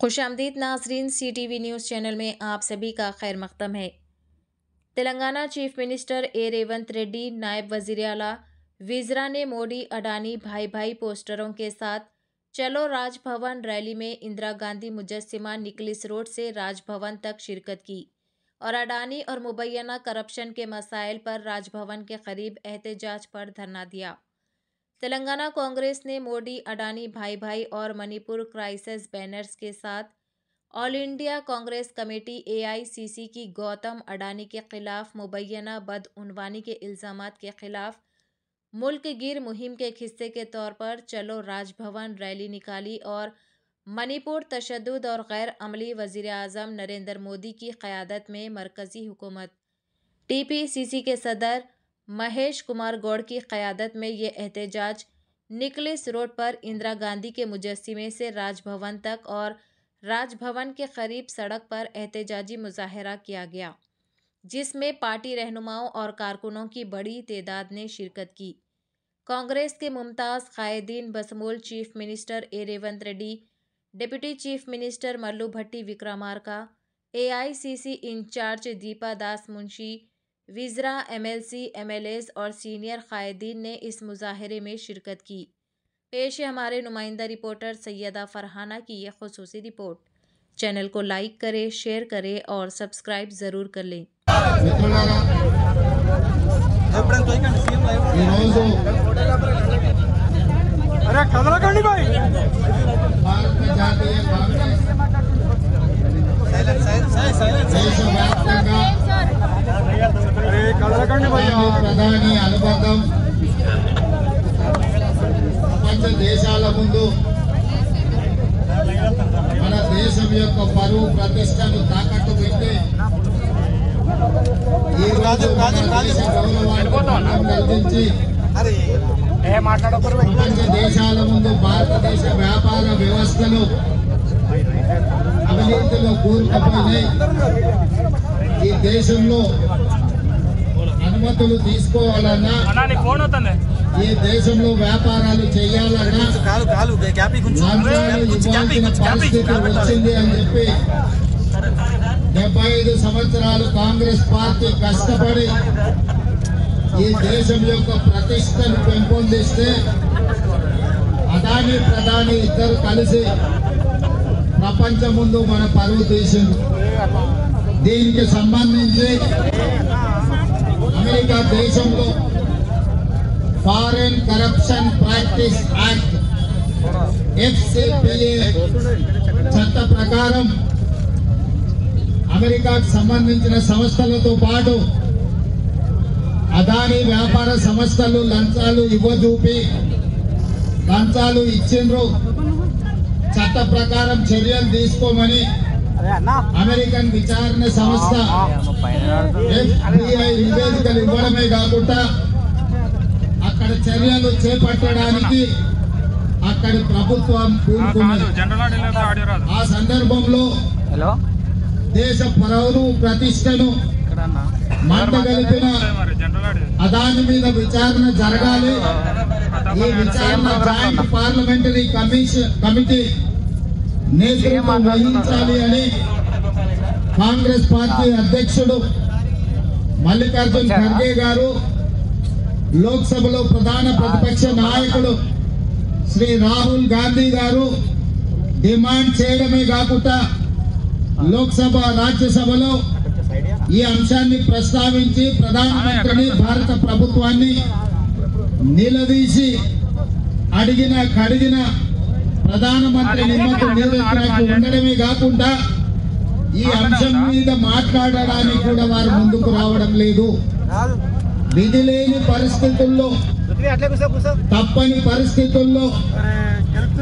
खुशामदीद नाजरीन, CTV news channel में आप सभी का खैर मक़दम है। Telangana chief minister A Revanth Reddy, नायब वज़ीर आला विज़रा ने मोदी अडानी भाई भाई पोस्टरों के साथ चलो राजभवन रैली में इंदिरा गांधी मुजस्सिमा निकलिस रोड से राजभवन तक शिरकत की और अडानी और मुबैना करप्शन के मसाइल पर राजभवन के करीब एहतजाज पर धरना दिया। तेलंगाना कांग्रेस ने मोदी अडानी भाई भाई और मणिपुर क्राइसिस बैनर्स के साथ all India Congress committee AICC की गौतम अडानी के खिलाफ मुबैना बदउनवानी के इल्ज़ामात के खिलाफ मुल्क गिर मुहिम के हिस्से के तौर पर चलो राजभवन रैली निकाली और मणिपुर तशद्दुद और गैर अमली वज़ीर आज़म नरेंद्र मोदी की क़यादत में मरकज़ी हुकूमत TPCC के सदर महेश कुमार गौड़ की क़यादत में ये एहतजाज निकलिस रोड पर इंदिरा गांधी के मुजस्सिमे से राजभवन तक और राजभवन के करीब सड़क पर एहतजाजी मुजाहरा किया गया, जिसमें पार्टी रहनुमाओं और कारकुनों की बड़ी तादाद ने शिरकत की। कांग्रेस के मुमताज़ कायदीन बसमूल chief minister A Revanth Reddy, deputy chief minister Mallu Bhatti Vikramarka, AICC incharge Deepa Das Munshi, विज़रा, MLC, MLAs और सीनियर कायदीन ने इस मुजाहरे में शिरकत की। पेश है हमारे नुमाइंदा रिपोर्टर सैयदा फरहाना की यह खुसूसी रिपोर्ट। चैनल को लाइक करें, शेयर करें और सब्सक्राइब ज़रूर कर लें। ప్రధాని అనుబంధం ప్రపంచ దేశాల ముందు మన దేశం యొక్క పరువు ప్రతిష్టను తాకట్టు పెట్టి ఈ రోజు గౌరవాన్ని కల్పించి ప్రపంచ దేశాల ముందు భారతదేశ వ్యాపార వ్యవస్థలు అవినీతిలో కూరుకుపోయినాయి. ఈ దేశంలో అనుమతులు తీసుకోవాలన్నా, ఈ దేశంలో వ్యాపారాలు చేయాలన్నా ఇవ్వాల్సిన పరిస్థితి వచ్చింది అని చెప్పి 75 సంవత్సరాలు కాంగ్రెస్ పార్టీ కష్టపడి ఈ దేశం యొక్క ప్రతిష్టను పెంపొందిస్తే అదాని ప్రధాని ఇద్దరు కలిసి ప్రపంచం ముందు మన పరువు తీసింది. దీనికి సంబంధించి అమెరికా దేశంలో foreign corruption practice act FCPA చట్ట ప్రకారం అమెరికాకు సంబంధించిన సంస్థలతో పాటు అదాని వ్యాపార సంస్థలు లంచాలు ఇవ్వజూపి లంచాలు ఇచ్చిండ్రు, చట్ట ప్రకారం చర్యలు తీసుకోమని అమెరికన్ విచారణ సంస్థ FBI నివేదికలు ఇవ్వడమే కాకుండా అక్కడ చర్యలు చేపట్టడానికి అక్కడి ప్రభుత్వం పూనుకున్నది. ఆ సందర్భంలో దేశ పరువు ప్రతిష్టను మంటగలిపిన అదాని మీద విచారణ జరగాలి. ఈ విచారణ జాయింట్ పార్లమెంటరీ కమిటీ నేతృత్వం వహించాలి అని కాంగ్రెస్ పార్టీ అధ్యక్షుడు మల్లికార్జున్ ఖర్గే గారు, లోక్సభలో ప్రధాన ప్రతిపక్ష నాయకుడు శ్రీ రాహుల్ గాంధీ గారు డిమాండ్ చేయడమే కాకుండా లోక్సభ, రాజ్యసభలో ఈ అంశాన్ని ప్రస్తావించి ప్రధానమంత్రిని, భారత ప్రభుత్వాన్ని నిలదీసి అడిగిన కడిగిన ప్రధానమంత్రి నిమ్మకు నీరెత్తినట్టు ఉండడమే కాకుండా ఈ అంశం మీద మాట్లాడడానికి కూడా వారు ముందుకు రావడం లేదు. విధి లేని పరిస్థితుల్లో, తప్పని పరిస్థితుల్లో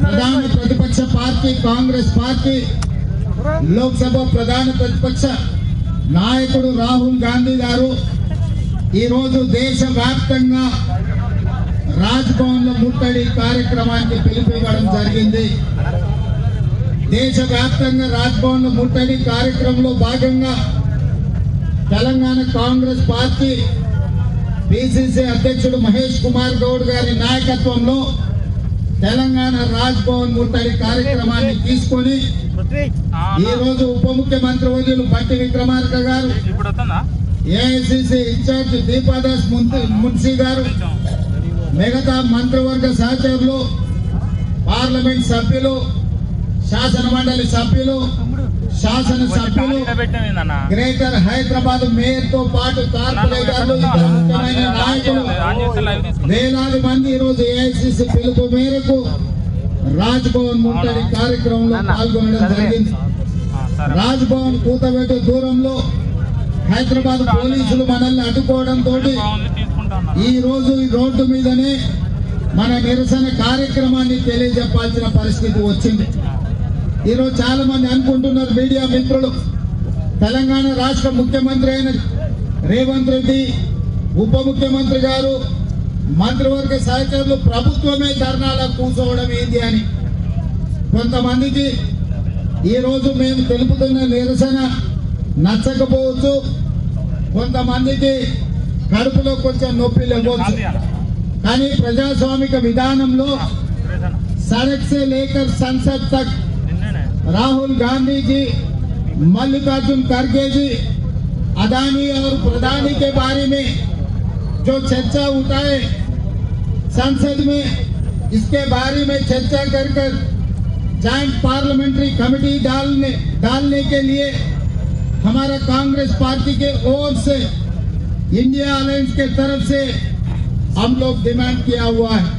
ప్రధాన ప్రతిపక్ష పార్టీ కాంగ్రెస్ పార్టీ, లోక్సభ ప్రధాన ప్రతిపక్ష నాయకుడు రాహుల్ గాంధీ గారు ఈరోజు దేశవ్యాప్తంగా రాజ్భవన్ లో ముట్టడి కార్యక్రమానికి పిలుపునివ్వడం జరిగింది. దేశవ్యాప్తంగా రాజ్భవన్ లో ముట్టడి కార్యక్రమంలో భాగంగా తెలంగాణ కాంగ్రెస్ పార్టీ PCC అధ్యక్షుడు మహేష్ కుమార్ గౌడ్ గారి నాయకత్వంలో తెలంగాణ రాజ్ భవన్ ముట్టడి కార్యక్రమాన్ని తీసుకొని ఈ రోజు ఉప ముఖ్యమంత్రి వర్యులు బట్టి విక్రమార్క గారు, ఏఐసిసి ఇన్ఛార్జ్ దీపాదాస్ మున్సీ గారు, మిగతా మంత్రివర్గ సహచరులు, పార్లమెంట్ సభ్యులు, శాసన మండలి సభ్యులు, శాసన సభ్యులు, గ్రేటర్ హైదరాబాద్ మేయర్ తో పాటు కార్పొరేటర్లు, ఇతర ముఖ్యమైన నాయకులు, వేలాది మంది ఈ రోజు ఏఐసిసి పిలుపు మేరకు రాజ్ భవన్ ముట్టడి కార్యక్రమంలో పాల్గొనడం జరిగింది. రాజ్ భవన్ కూతబెట్టే దూరంలో హైదరాబాద్ పోలీసులు మనల్ని అడ్డుకోవడంతో ఈ రోజు ఈ రోడ్డు మీదనే మన నిరసన కార్యక్రమాన్ని తెలియజెప్పాల్సిన పరిస్థితి వచ్చింది. ఈరోజు చాలా మంది అనుకుంటున్నారు, మీడియా మిత్రులు, తెలంగాణ రాష్ట్ర ముఖ్యమంత్రి అయిన రేవంత్ రెడ్డి, ఉప ముఖ్యమంత్రి గారు, మంత్రివర్గ సహచరులు ప్రభుత్వమే ధర్నాలో కూర్చోవడం ఏంది అని. కొంతమందికి ఈరోజు మేము తెలుపుతున్న నిరసన నచ్చకపోవచ్చు, కొంతమందికి కడుపులో కొంచెం నొప్పి లేవచ్చు. కానీ ప్రజాస్వామిక విధానంలో సడక్ సే లేకర్ సంసద్ తక్ राहुल गांधी जी, मल्लिकार्जुन खड़गे जी, अदानी और प्रधानी के बारे में जो चर्चा उठाए संसद में, इसके बारे में चर्चा कर जॉइंट पार्लियामेंट्री कमेटी डालने के लिए हमारा कांग्रेस पार्टी के ओर से, इंडिया अलायंस के तरफ से हम लोग डिमांड किया हुआ है।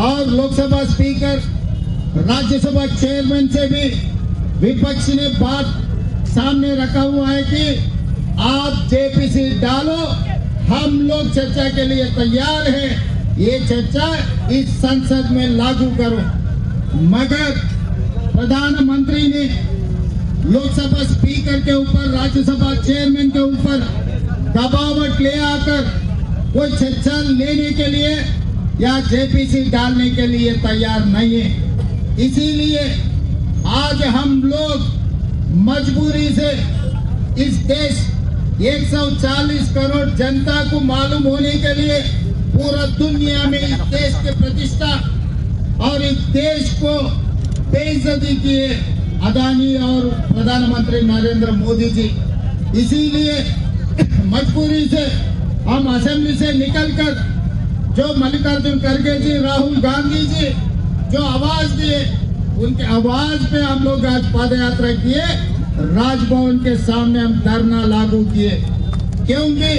और लोकसभा स्पीकर, राज्यसभा चेयरमैन से भी विपक्ष ने बात सामने रखा हुआ है कि आप जेपीसी डालो, हम लोग चर्चा के लिए तैयार हैं, ये चर्चा इस संसद में लागू करो। मगर प्रधानमंत्री ने लोकसभा स्पीकर के ऊपर, राज्यसभा चेयरमैन के ऊपर दबावट ले आकर कोई चर्चा लेने के लिए या जेपीसी डालने के लिए तैयार नहीं है। इसीलिए आज हम लोग मजबूरी से इस देश 140 करोड़ जनता को मालूम होने के लिए पूरा दुनिया में इस देश की प्रतिष्ठा और इस देश को बेइज्जती किए अदानी और प्रधानमंत्री नरेंद्र मोदी जी। इसीलिए मजबूरी से हम असेंबली से निकलकर जो मल्लिकार्जुन खड़गे जी, राहुल गांधी जी जो आवाज दिए, उनके आवाज पे हम लोग आज पद यात्रा किए, राजभवन के सामने हम धरना लागू किए। क्योंकि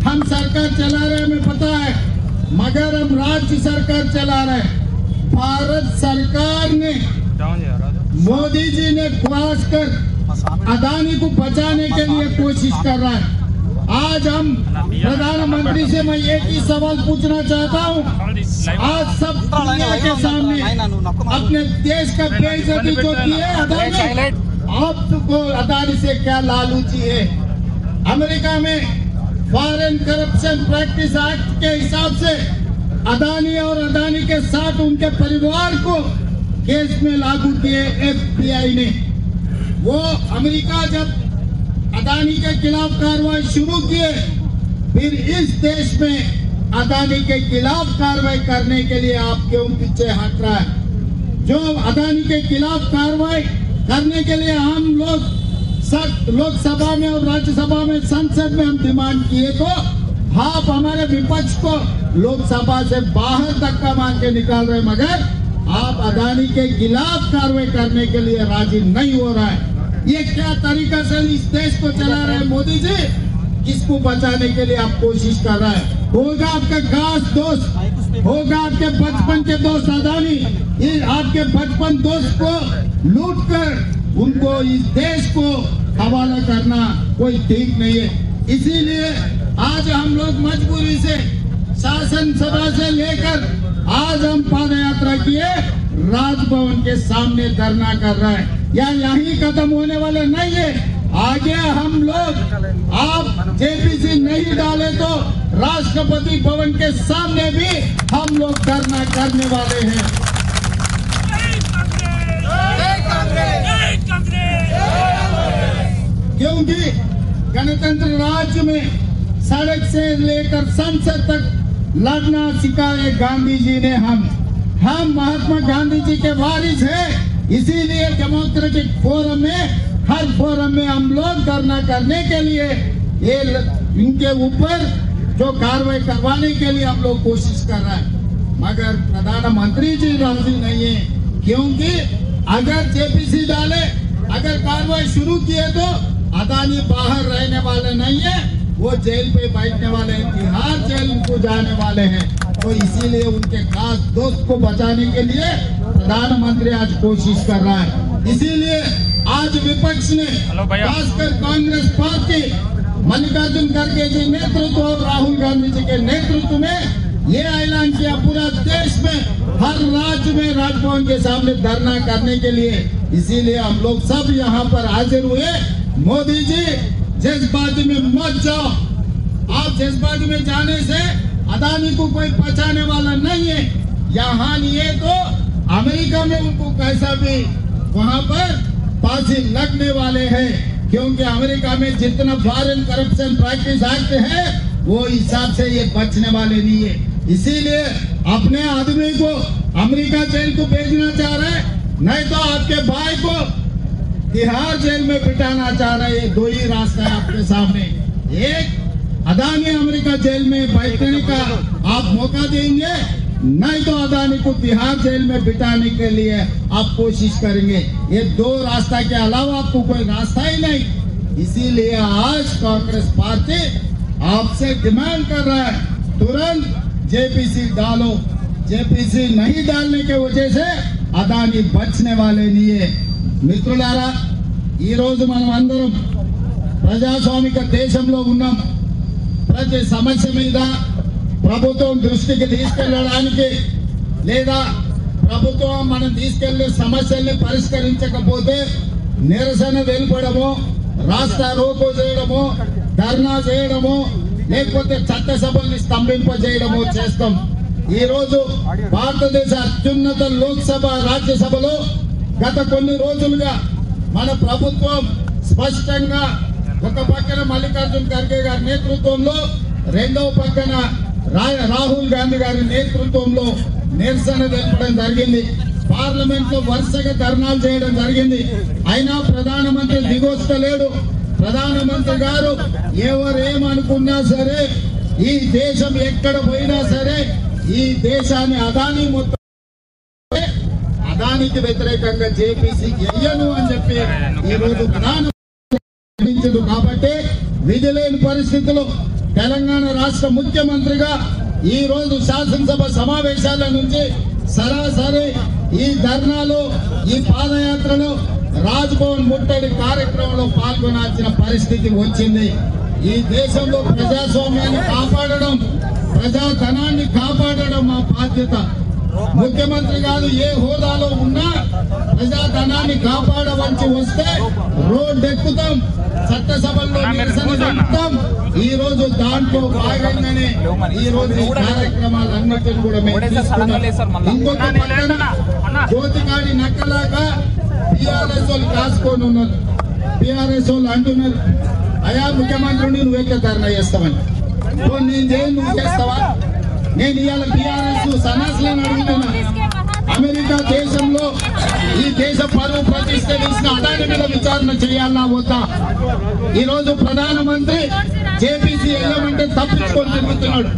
हम सरकार चला रहे, हमें पता है, मगर हम राज्य सरकार चला रहे हैं। भारत सरकार ने, मोदी जी ने खुआस कर अदानी को बचाने के लिए कोशिश कर रहा है। आज हम प्रधानमंत्री से मैं एक ही सवाल पूछना चाहता हूँ, आज सब दुनिया के सामने अपने देश का बेइज्जती जो की है अदानी, आपको अदानी से क्या लालूची है? अमेरिका में फॉरेन करप्शन प्रैक्टिस एक्ट के हिसाब से अदानी और अदानी के साथ उनके परिवार को केस में लागू किए FBI ने। वो अमेरिका जब अदानी के खिलाफ कार्रवाई शुरू किए, फिर इस देश में अदानी के खिलाफ कार्रवाई करने के लिए आप क्यों पीछे हट रहा है? जो अदानी के खिलाफ कार्रवाई करने के लिए हम लोग लोकसभा में और राज्यसभा में, संसद में हम डिमांड किए, तो आप हमारे विपक्ष को लोकसभा से बाहर धक्का मार के निकाल रहे, मगर आप अदानी के खिलाफ कार्रवाई करने के लिए राजी नहीं हो रहा है। ये क्या तरीका से इस देश को चला रहे हैं मोदी जी? किसको बचाने के लिए आप कोशिश कर रहा है? होगा आपका खास दोस्त, होगा आपके बचपन के दोस्त अदानी, ये आपके बचपन दोस्त को लूट कर उनको इस देश को हवाला करना कोई ठीक नहीं है। इसीलिए आज हम लोग मजबूरी से शासन सभा से लेकर आज हम पद यात्रा किए, राजभवन के सामने धरना कर रहे हैं। या यही खत्म होने वाले नहीं है, आगे हम लोग, आप जेपीसी नहीं डाले तो राष्ट्रपति भवन के सामने भी हम लोग धरना करने वाले हैं। क्योंकि गणतंत्र राज्य में सड़क से लेकर संसद तक लड़ना सिखाए गांधी जी ने। हम हम महात्मा गांधी जी के वारिस हैं, इसीलिए डेमोक्रेटिक फोरम में हर फोरम में हम लोग धरना करने के लिए ये इनके ऊपर जो कार्रवाई करवाने के लिए हम लोग कोशिश कर रहे हैं, मगर प्रधानमंत्री जी राजी नहीं है, क्योंकि अगर जेपीसी डाले, अगर कार्रवाई शुरू किए तो अदानी बाहर रहने वाले नहीं है, वो जेल पे बैठने वाले हैं, तिहाड़ जेल को जाने वाले हैं। तो इसीलिए उनके खास दोस्त को बचाने के लिए प्रधानमंत्री आज कोशिश कर रहा है। इसीलिए आज विपक्ष ने खासकर कांग्रेस पार्टी मल्लिकार्जुन खड़गे जी नेतृत्व और राहुल गांधी जी के नेतृत्व में ये ऐलान किया पूरा देश में हर राज्य में राजभवन के सामने धरना करने के लिए। इसीलिए हम लोग सब यहाँ पर हाजिर हुए। मोदी जी जज्बाती में मत जाओ, आप जज्बाती में जाने से अदानी को कोई बचाने वाला नहीं है। यहाँ नहीं है तो अमेरिका में उनको कैसा भी वहाँ पर फांसी लगने वाले हैं, क्योंकि अमेरिका में जितना फॉरेन करप्शन प्रैक्टिस एक्ट है वो हिसाब से ये बचने वाले नहीं है। इसीलिए अपने आदमी को अमेरिका जेल को भेजना चाह रहे हैं, नहीं तो आपके भाई को तिहाड़ जेल में बिठाना चाह रहे हैं। दो ही रास्ता है आपके सामने, एक अदानी अमेरिका जेल में बैठने का आप मौका देंगे, नहीं तो अदानी को तिहाड़ जेल में बिठाने के लिए आप कोशिश करेंगे। ये दो रास्ता के अलावा आपको कोई रास्ता ही नहीं। इसीलिए आज कांग्रेस पार्टी आपसे डिमांड कर रहा है, तुरंत जेपीसी डालो। जेपीसी नहीं डालने के वजह से अदानी बचने वाले नहीं है। మిత్రులారా, ఈ రోజు మనం అందరం ప్రజాస్వామిక దేశంలో ఉన్నాం. ప్రతి సమస్య మీద ప్రభుత్వం దృష్టికి తీసుకెళ్లడానికి లేదా ప్రభుత్వం మనం తీసుకెళ్లే సమస్యల్ని పరిష్కరించకపోతే నిరసన తెలుపడము, రాస్తా రోకో చేయడము, ధర్నా చేయడము, లేకపోతే చట్టసభల్ని స్తంభింపజేయడము చేస్తాం. ఈ రోజు భారతదేశ అత్యున్నత లోక్సభ రాజ్యసభలో గత కొన్ని రోజులుగా మన ప్రభుత్వం స్పష్టంగా ఒక పక్కన మల్లికార్జున్ ఖర్గే గారి నేతృత్వంలో, రెండవ పక్కన రాహుల్ గాంధీ గారి నేతృత్వంలో నిరసన తెలపడం జరిగింది. పార్లమెంట్ లో వరుసగా ధర్నాలు చేయడం జరిగింది. అయినా ప్రధానమంత్రి దిగొస్తలేడు. ప్రధానమంత్రి గారు ఎవరేమనుకున్నా సరే, ఈ దేశం ఎక్కడ పోయినా సరే ఈ దేశాన్ని అదానీ మొత్తం అదానికి వ్యతిరేకంగా జేపీసీ ఎయ్యను అని చెప్పి ఈ రోజు ప్రధానమంత్రి కాబట్టి విధి లేని పరిస్థితుల్లో తెలంగాణ రాష్ట్ర ముఖ్యమంత్రిగా ఈ రోజు శాసనసభ సమావేశాల నుంచి సరాసరి ఈ ధర్నాలో, ఈ పాదయాత్రలో, రాజ్భవన్ ముట్టడి కార్యక్రమంలో పాల్గొనాల్సిన పరిస్థితి వచ్చింది. ఈ దేశంలో ప్రజాస్వామ్యాన్ని కాపాడడం, ప్రజాధనాన్ని కాపాడడం మా బాధ్యత. ముఖ్యమంత్రి గారు ఏ హోదాలో ఉన్నా ప్రజాధనాన్ని కాపాడవలసి వస్తే రోడ్డు ఎక్కుతాం, చట్టసభల్లో నిరసన చెప్తాం. ఈ రోజు దాంట్లో భాగంగానే ఈ రోజు ఈ కార్యక్రమాలన్నిటిని కూడా మేము తీసుకున్నాం. ఇంకొక పక్కన జ్యోతికాడి నక్కలాగా టీఆర్ఎస్ వాళ్ళు కాసుకొని ఉన్నారు. టీఆర్ఎస్ వాళ్ళు అంటున్నారు, అయా ముఖ్యమంత్రిని నువ్వెట్లా ధర్నా చేస్తావని. నేను చేయను, నువ్వు చేస్తావా? నేను ఇవాళ టీఆర్ఎస్ సన్నాసులను అడుగుతున్నా, అమెరికా దేశంలో ఈ దేశ పరువు ప్రతిష్ట తీసిన అదాని మీద విచారణ చేయాలన్నా వద్దా? ఈ రోజు ప్రధానమంత్రి జేపీసీ వెళ్ళమంటే తప్పించుకొని తిరుగుతున్నాడు.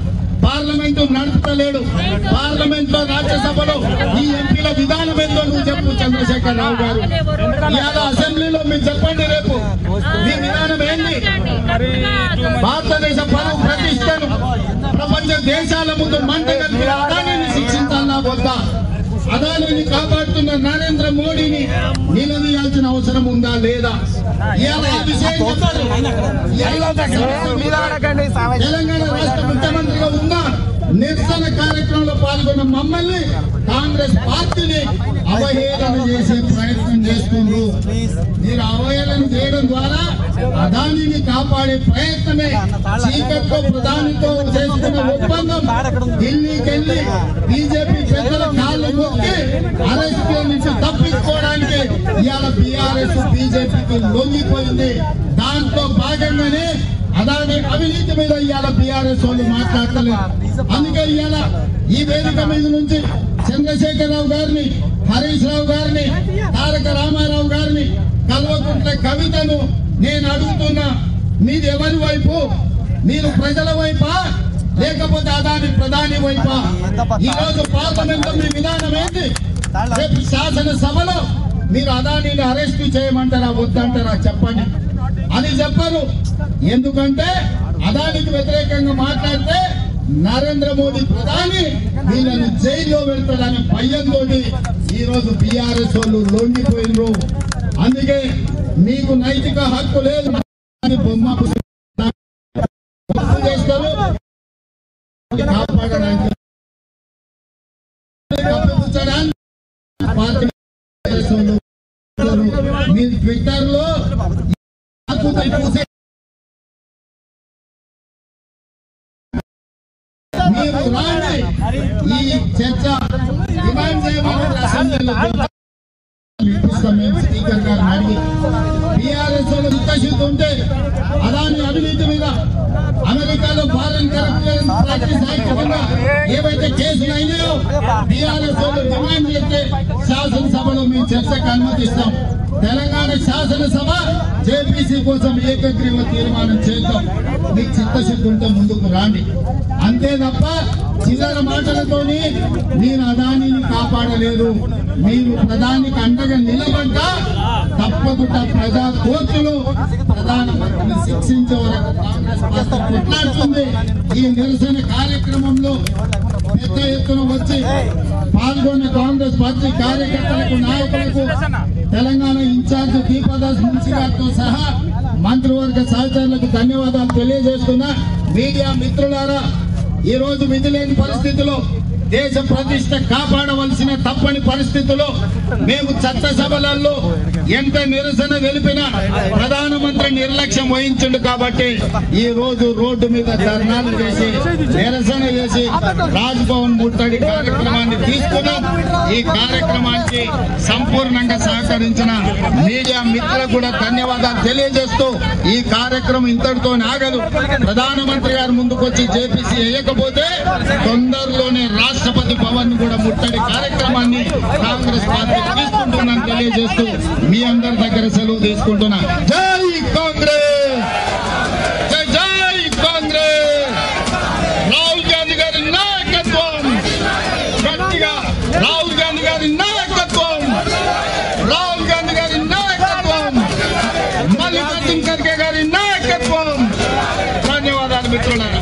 పార్లమెంటు నడుపుతలేడు. పార్లమెంట్ లో, రాజ్యసభలో ఈ ఎంపీల విధానం ఏందో నువ్వు చెప్పు చంద్రశేఖర్ రావు గారు. ఇవాళ అసెంబ్లీలో మీరు చెప్పండి, రేపు మీ విధానం ఏంటి? భారతదేశ పరువు ప్రతిష్టను ప్రపంచ దేశాల ముందు మంట కలిపి అదానిని శిక్షించాలన్నా వద్దా? అదానిని కాపాడుతున్న నరేంద్ర మోడీని నిలదీయాల్సిన అవసరం ఉందా లేదా? తెలంగాణ రాష్ట్ర ముఖ్యమంత్రిగా ఉన్న నిరసన కార్యక్రమంలో పాల్గొన్న మమ్మల్ని కాంగ్రెస్ పార్టీని అవహేళన చేసే ప్రయత్నం చేస్తున్నారు. మీరు అవహేళన చేయడం ద్వారా అదానిని కాపాడే ప్రయత్నమే. చీకట్లో ప్రధానితో చేసుకున్న ఒప్పందం ఢిల్లీకి వెళ్లి బీజేపీ పెద్దల కాళ్ళు మొక్కి అరెస్ట్ నుంచి తప్పించుకోవడానికి ఇవాళ బీఆర్ఎస్ బీజేపీకి లొంగిపోయింది. దాంట్లో భాగంగానే అదాని అవినీతి మీద ఇవాళ బీఆర్ఎస్ వాళ్ళు మాట్లాడతలేదు. అందుకే ఇవాళ ఈ వేదిక మీద నుంచి చంద్రశేఖరరావు గారిని, హరీష్ రావు గారిని, తారక రామారావు గారిని, కల్వకుంట్ల కవితను నేను అడుగుతున్నా, మీది ఎవరి వైపు? మీరు ప్రజల వైపా లేకపోతే అదాని ప్రధాని వైపా? ఈ రోజు పార్లమెంట్ లో మీ విధానం ఏంటి? రేపు శాసనసభలో మీరు అదానిని అరెస్ట్ చేయమంటారా వద్దంటారా చెప్పండి. అది చెప్పరు. ఎందుకంటే అదానికి వ్యతిరేకంగా మాట్లాడితే నరేంద్ర మోడీ ప్రధాని వీళ్ళని జైల్లో పెడతాడనే భయంతో ఈ రోజు బీఆర్ఎస్ వాళ్ళు లొంగిపోయినరు. అందుకే మీకు నైతిక హక్కు లేదు. బొమ్మ చేస్తారు కాపాడడానికి మీరు ట్విట్టర్ లో మీరు రాండి, ఈ చర్చ డిమాండ్ చేయమని అసెంబ్లీలో మేము స్పీకర్ గారిని అడిగి బీఆర్ఎస్ వాళ్ళు చిత్తశుద్ధి ఉంటే అదాని అవినీతి మీద అమెరికాలో ఫారెన్ కరెక్ట్ ప్రాక్టీస్ యాక్ట్ ఏవైతే కేసులు అయినాయో బీఆర్ఎస్ వాళ్ళు డిమాండ్ చేస్తే శాసనసభలో మీ చర్చకు అనుమతిస్తాం. తెలంగాణ శాసనసభ జేపీసీ కోసం ఏకగ్రీవ తీర్మానం చేద్దాం. మీకు చిత్తశుద్ధి ఉంటే ముందుకు రాండి. అంతే తప్ప చిల్లర మాటలతోని మీరు అదానిని కాపాడలేరు. మీరు ప్రధానికి అండగా నిలబడ్డా తప్పకుండా ప్రజా కోర్టులు ప్రధానమంత్రిని శిక్షించే వరకు కాంగ్రెస్ పార్టీ కొట్లాడుతుంది. ఈ నిరసన కార్యక్రమంలో పెద్ద ఎత్తున వచ్చి పాల్గొన్న కాంగ్రెస్ పార్టీ కార్యకర్తలకు, నాయకులకు, తెలంగాణ ఇన్ఛార్జ్ దీపాదాస్ మున్సి గారితో సహా మంత్రివర్గ సహచరులకు ధన్యవాదాలు తెలియజేస్తున్నా. మీడియా మిత్రులారా, ఈ రోజు విధి లేని పరిస్థితిలో దేశ ప్రతిష్ట కాపాడవలసిన తప్పని పరిస్థితుల్లో మేము చట్టసభలలో ఎంత నిరసన తెలిపినా ప్రధానమంత్రి నిర్లక్ష్యం వహించిండు. కాబట్టి ఈ రోజు రోడ్డు మీద ధర్నాలు చేసి నిరసన చేసి రాజ్భవన్ ముట్టడి కార్యక్రమాన్ని తీసుకున్నాం. ఈ కార్యక్రమానికి సంపూర్ణంగా సహకరించిన మీడియా మిత్రులకు కూడా ధన్యవాదాలు తెలియజేస్తూ ఈ కార్యక్రమం ఇంతటితో ఆగదు. ప్రధానమంత్రి గారు ముందుకొచ్చి జేపీసీ వేయకపోతే తొందరలోనే రాష్ట్రపతి భవన్ కూడా ముట్టడి కార్యక్రమాన్ని కాంగ్రెస్ పార్టీ తీసుకుంటుందని తెలియజేస్తూ మీ అందరి దగ్గర సెలవు తీసుకుంటున్నా. జై కాంగ్రెస్, జై జై కాంగ్రెస్. రాహుల్ గాంధీ గారి నాయకత్వం, గట్టిగా రాహుల్ గాంధీ గారి నాయకత్వం, రాహుల్ గాంధీ గారి నాయకత్వం, మల్లికార్జున్ ఖర్గే గారి నాయకత్వం. ధన్యవాదాలు మిత్రులారా.